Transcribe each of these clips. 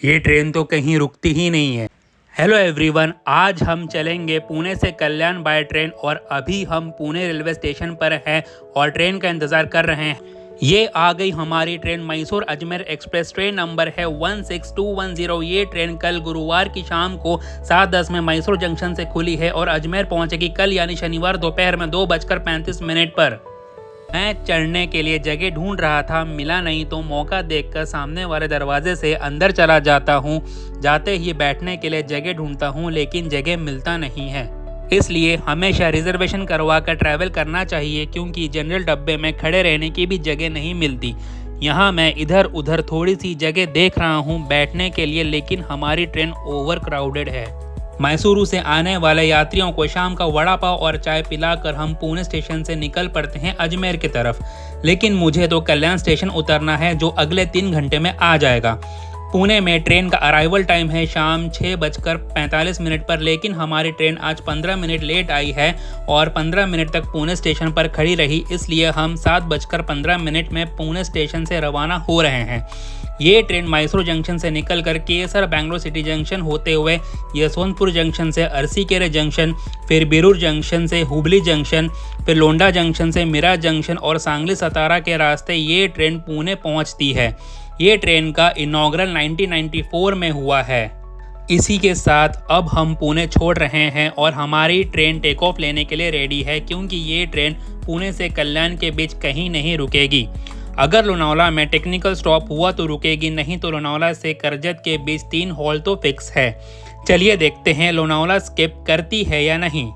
ये ट्रेन तो कहीं रुकती ही नहीं है। हेलो एवरीवन, आज हम चलेंगे पुणे से कल्याण बाय ट्रेन और अभी हम पुणे रेलवे स्टेशन पर हैं और ट्रेन का इंतज़ार कर रहे हैं। ये आ गई हमारी train Mysore Ajmer express. Train number है 16210। ये ट्रेन कल गुरुवार की शाम को 7:10 में मैसूर जंक्शन से खुली है और अजमेर पहुंचेगी कल यानी शनिवार दोपहर में 2:35 पर। मैं चढ़ने के लिए जगह ढूंढ रहा था, मिला नहीं तो मौका देखकर सामने वाले दरवाजे से अंदर चला जाता हूँ। जाते ही बैठने के लिए जगह ढूंढता हूँ लेकिन जगह मिलता नहीं है। इसलिए हमेशा रिजर्वेशन करवा कर ट्रैवल करना चाहिए क्योंकि जनरल डब्बे में खड़े रहने की भी जगह नहीं मिलती। यहाँ मैं इधर उधर थोड़ी सी जगह देख रहा हूँ बैठने के लिए, लेकिन हमारी ट्रेन ओवर क्राउडेड है। मैसूरू से आने वाले यात्रियों को शाम का वड़ा पाव और चाय पिलाकर हम पुणे स्टेशन से निकल पड़ते हैं अजमेर की तरफ। लेकिन मुझे तो कल्याण स्टेशन उतरना है जो अगले 3 घंटे में आ जाएगा। पुणे में ट्रेन का अराइवल टाइम है शाम 6:45 पर, लेकिन हमारी ट्रेन आज 15 मिनट लेट आई है और 15 मिनट तक पुणे स्टेशन पर खड़ी रही। इसलिए हम 7:15 में पुणे स्टेशन से रवाना हो रहे हैं। ये ट्रेन मैसूर जंक्शन से निकलकर केसर बेंगलोर सिटी जंक्शन होते हुए यशवंतपुर जंक्शन से अरसीकेरे जंक्शन, फिर बिरूर जंक्शन से हुबली जंक्शन, फिर लोंडा जंक्शन से मीरा जंक्शन और सांगली सतारा के रास्ते ये ट्रेन पुणे पहुंचती है। ये ट्रेन का इनॉग्रल 1994 में हुआ है। इसी के साथ अब हम पुणे छोड़ रहे हैं और हमारी ट्रेन टेक ऑफ लेने के लिए रेडी है क्योंकि ये ट्रेन पुणे से कल्याण के बीच कहीं नहीं रुकेगी। अगर लोनावला में टेक्निकल स्टॉप हुआ तो रुकेगी, नहीं तो लोनावला से करजत के बीच 3 हॉल्ट तो फिक्स है। चलिए देखते हैं लोनावला स्किप करती है या नहीं।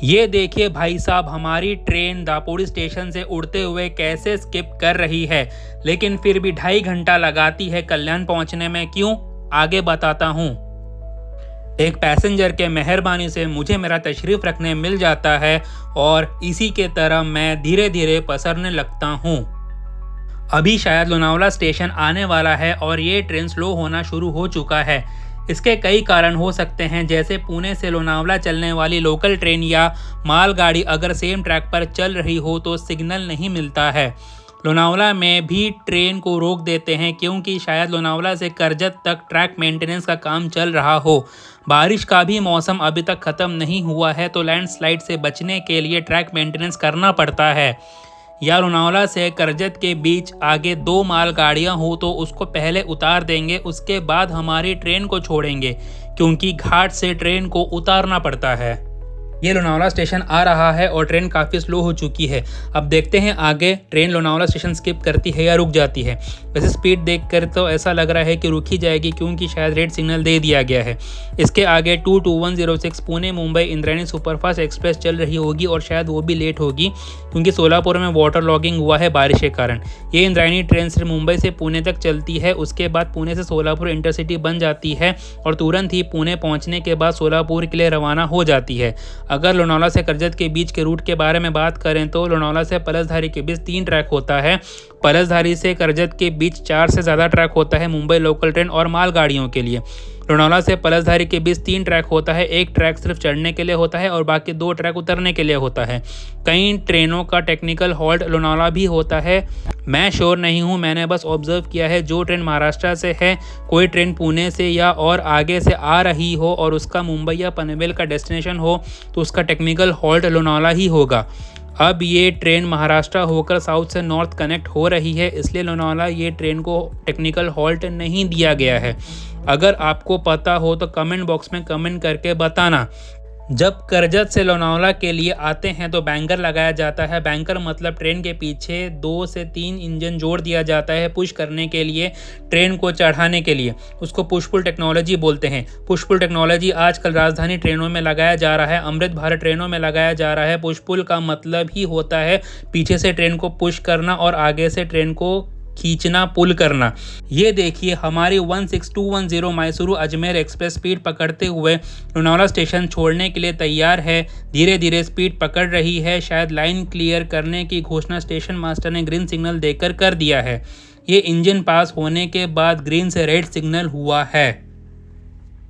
ये देखिए भाई साहब, हमारी ट्रेन दापोडी स्टेशन से उड़ते हुए कैसे स्किप कर रही है, लेकिन फिर भी 2.5 घंटा लगाती है कल्याण पहुंचने में। क्यों, आगे बताता हूँ। एक पैसेंजर के मेहरबानी से मुझे मेरा तशरीफ रखने मिल जाता है और इसी के तरह मैं धीरे धीरे पसरने लगता हूँ। अभी शायद लोनावला स्टेशन आने वाला है और ये ट्रेन स्लो होना शुरू हो चुका है। इसके कई कारण हो सकते हैं, जैसे पुणे से लोनावला चलने वाली लोकल ट्रेन या मालगाड़ी अगर सेम ट्रैक पर चल रही हो तो सिग्नल नहीं मिलता है। लोनावला में भी ट्रेन को रोक देते हैं क्योंकि शायद लोनावला से करजत तक ट्रैक मेंटेनेंस का काम चल रहा हो। बारिश का भी मौसम अभी तक ख़त्म नहीं हुआ है तो लैंडस्लाइड से बचने के लिए ट्रैक मेंटेनेंस करना पड़ता है। या लोनावला से करजत के बीच आगे 2 मालगाड़ियाँ हो तो उसको पहले उतार देंगे, उसके बाद हमारी ट्रेन को छोड़ेंगे क्योंकि घाट से ट्रेन को उतारना पड़ता है। ये लोनावला स्टेशन आ रहा है और ट्रेन काफ़ी स्लो हो चुकी है। अब देखते हैं आगे ट्रेन लोनावला स्टेशन स्किप करती है या रुक जाती है। वैसे स्पीड देखकर तो ऐसा लग रहा है कि रुक ही जाएगी क्योंकि शायद रेड सिग्नल दे दिया गया है। इसके आगे 22106 पुणे मुंबई इंद्रायणी सुपरफास्ट एक्सप्रेस चल रही होगी और शायद वो भी लेट होगी क्योंकि सोलापुर में वाटर लॉगिंग हुआ है बारिश के कारण। ये इंद्रायणी ट्रेन सिर्फ मुंबई से पुणे तक चलती है, उसके बाद पुणे से सोलापुर इंटरसिटी बन जाती है और तुरंत ही पुणे पहुँचने के बाद सोलापुर के लिए रवाना हो जाती है। अगर लोनावला से करजत के बीच के रूट के बारे में बात करें तो लोनावला से पलसधारी के बीच 3 ट्रैक होता है। पलसधारी से करजत के बीच 4 से ज़्यादा ट्रैक होता है मुंबई लोकल ट्रेन और मालगाड़ियों के लिए। लोनावला से पलसधारी के बीच 3 ट्रैक होता है, 1 ट्रैक सिर्फ चढ़ने के लिए होता है और बाकी 2 ट्रैक उतरने के लिए होता है। कई ट्रेनों का टेक्निकल हॉल्ट लोनावला भी होता है। मैं श्योर नहीं हूँ, मैंने बस ऑब्जर्व किया है। जो ट्रेन महाराष्ट्र से है, कोई ट्रेन पुणे से या और आगे से आ रही हो और उसका मुंबई या पनवेल का डेस्टिनेशन हो तो उसका टेक्निकल हॉल्ट लोनावला ही होगा। अब ये ट्रेन महाराष्ट्र होकर साउथ से नॉर्थ कनेक्ट हो रही है, इसलिए लोनावला ये ट्रेन को टेक्निकल हॉल्ट नहीं दिया गया है। अगर आपको पता हो तो कमेंट बॉक्स में कमेंट करके बताना। जब करजत से लोनावला के लिए आते हैं तो बैंकर लगाया जाता है। बैंकर मतलब ट्रेन के पीछे 2 से 3 इंजन जोड़ दिया जाता है पुश करने के लिए, ट्रेन को चढ़ाने के लिए। उसको पुश पुल टेक्नोलॉजी बोलते हैं। पुश पुल टेक्नोलॉजी आजकल राजधानी ट्रेनों में लगाया जा रहा है, अमृत भारत ट्रेनों में लगाया जा रहा है। पुश पुल का मतलब ही होता है पीछे से ट्रेन को पुश करना और आगे से ट्रेन को खींचना, पुल करना। ये देखिए हमारी 16210 मैसूरू अजमेर एक्सप्रेस स्पीड पकड़ते हुए लोनावला स्टेशन छोड़ने के लिए तैयार है। धीरे धीरे स्पीड पकड़ रही है। शायद लाइन क्लियर करने की घोषणा स्टेशन मास्टर ने ग्रीन सिग्नल देकर कर दिया है। ये इंजन पास होने के बाद ग्रीन से रेड सिग्नल हुआ है।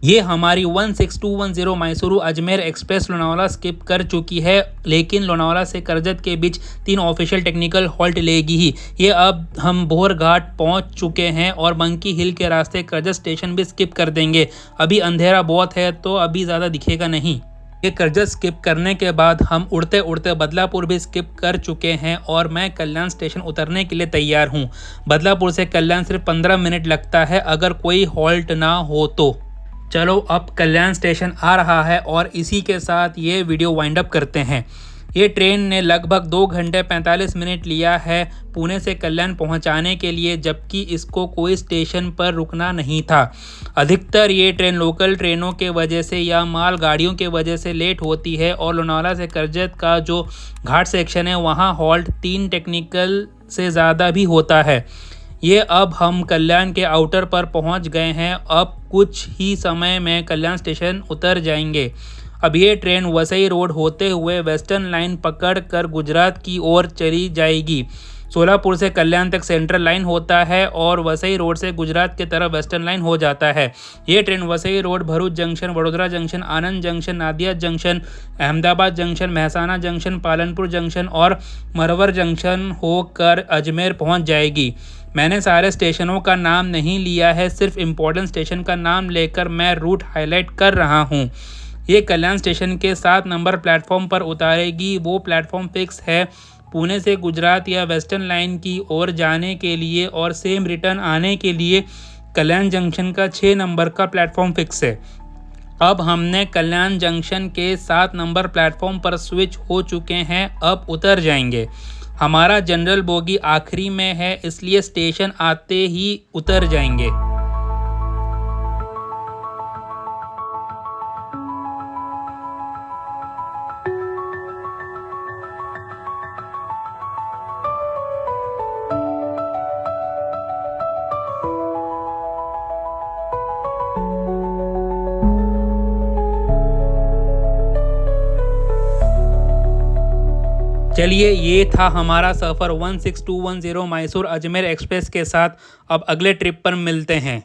ये हमारी 16210 मैसूरू अजमेर एक्सप्रेस लोनावाला स्किप कर चुकी है, लेकिन लोनावाला से करजत के बीच 3 ऑफिशियल टेक्निकल हॉल्ट लेगी ही। ये अब हम बोहर घाट पहुंच चुके हैं और मंकी हिल के रास्ते करजत स्टेशन भी स्किप कर देंगे। अभी अंधेरा बहुत है तो अभी ज़्यादा दिखेगा नहीं। ये करजत स्किप करने के बाद हम उड़ते उड़ते बदलापुर भी स्किप कर चुके हैं और मैं कल्याण स्टेशन उतरने के लिए तैयार हूँ। बदलापुर से कल्याण सिर्फ 15 मिनट लगता है अगर कोई हॉल्ट ना हो तो। चलो अब कल्याण स्टेशन आ रहा है और इसी के साथ ये वीडियो वाइंड अप करते हैं। ये ट्रेन ने लगभग 2 घंटे 45 मिनट लिया है पुणे से कल्याण पहुंचाने के लिए, जबकि इसको कोई स्टेशन पर रुकना नहीं था। अधिकतर ये ट्रेन लोकल ट्रेनों के वजह से या माल गाड़ियों के वजह से लेट होती है और लोनावाला से करजत का जो घाट सेक्शन है वहाँ हॉल्ट 3 टेक्निकल से ज़्यादा भी होता है। ये अब हम कल्याण के आउटर पर पहुंच गए हैं। अब कुछ ही समय में कल्याण स्टेशन उतर जाएंगे। अब ये ट्रेन वसई रोड होते हुए वेस्टर्न लाइन पकड़ कर गुजरात की ओर चली जाएगी। सोलापुर से कल्याण तक सेंट्रल लाइन होता है और वसई रोड से गुजरात की तरफ वेस्टर्न लाइन हो जाता है। ये train Vasai road, Bharuch junction, Vadodara junction, Anand junction, Nadiad junction, Ahmedabad junction, Mehsana junction, Palanpur junction और मरवर जंक्शन होकर अजमेर पहुंच जाएगी। मैंने सारे स्टेशनों का नाम नहीं लिया है, सिर्फ इम्पोर्टेंट स्टेशन का नाम लेकर मैं रूट हाईलाइट कर रहा हूँ। ये कल्याण स्टेशन के 7 नंबर प्लेटफॉर्म पर उतारेगी। वो प्लेटफॉर्म फिक्स है पुणे से गुजरात या वेस्टर्न लाइन की ओर जाने के लिए, और सेम रिटर्न आने के लिए कल्याण जंक्शन का 6 नंबर का प्लेटफॉर्म फिक्स है। अब हमने कल्याण जंक्शन के 7 नंबर प्लेटफॉर्म पर स्विच हो चुके हैं, अब उतर जाएंगे। हमारा जनरल बोगी आखिरी में है, इसलिए स्टेशन आते ही उतर जाएंगे। चलिए, ये था हमारा सफ़र 16210 मैसूर अजमेर एक्सप्रेस के साथ। अब अगले ट्रिप पर मिलते हैं।